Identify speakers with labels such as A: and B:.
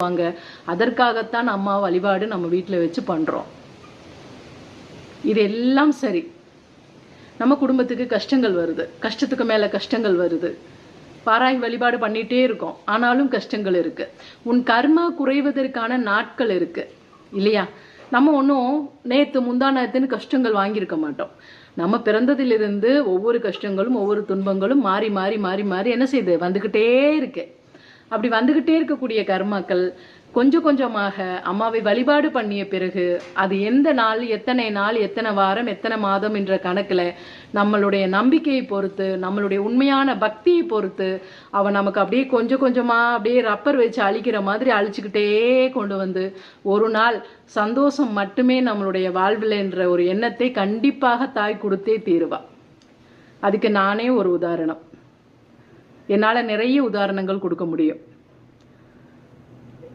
A: வாங்க. அதற்காகத்தான் அம்மா வழிபாடு நம்ம வீட்டில் வச்சு பண்ணுறோம். இது எல்லாம் சரி, நம்ம குடும்பத்துக்கு கஷ்டங்கள் வருது, கஷ்டத்துக்கு மேலே கஷ்டங்கள் வருது, பாராய் வழிபாடு பண்ணிகிட்டே இருக்கோம், ஆனாலும் கஷ்டங்கள் இருக்குது. உன் கர்மா குறைவதற்கான நாட்கள் இருக்குது இல்லையா? நம்ம ஒன்றும் நேற்று முந்தானத்துன்னு கஷ்டங்கள் வாங்கியிருக்க மாட்டோம். நம்ம பிறந்ததிலிருந்து ஒவ்வொரு கஷ்டங்களும் ஒவ்வொரு துன்பங்களும் மாறி மாறி மாறி மாறி என்ன செய்யுது, வந்துக்கிட்டே இருக்கு. அப்படி வந்துக்கிட்டே இருக்கக்கூடிய கர்மாக்கள் கொஞ்சம் கொஞ்சமாக அம்மாவை வழிபாடு பண்ணிய பிறகு அது எந்த நாள், எத்தனை வாரம், எத்தனை மாதம் என்ற கணக்கில் நம்மளுடைய நம்பிக்கையை பொறுத்து, நம்மளுடைய உண்மையான பக்தியை பொறுத்து அவன் நமக்கு அப்படியே கொஞ்சம் கொஞ்சமாக அப்படியே ரப்பர் வச்சு அழிக்கிற மாதிரி அழிச்சுக்கிட்டே கொண்டு வந்து ஒரு நாள் சந்தோஷம் மட்டுமே நம்மளுடைய வாழ்வில் என்ற ஒரு எண்ணத்தை கண்டிப்பாக தாய் கொடுத்தே தீருவா. அதுக்கு நானே ஒரு உதாரணம். என்னால் நிறைய உதாரணங்கள் கொடுக்க முடியும்.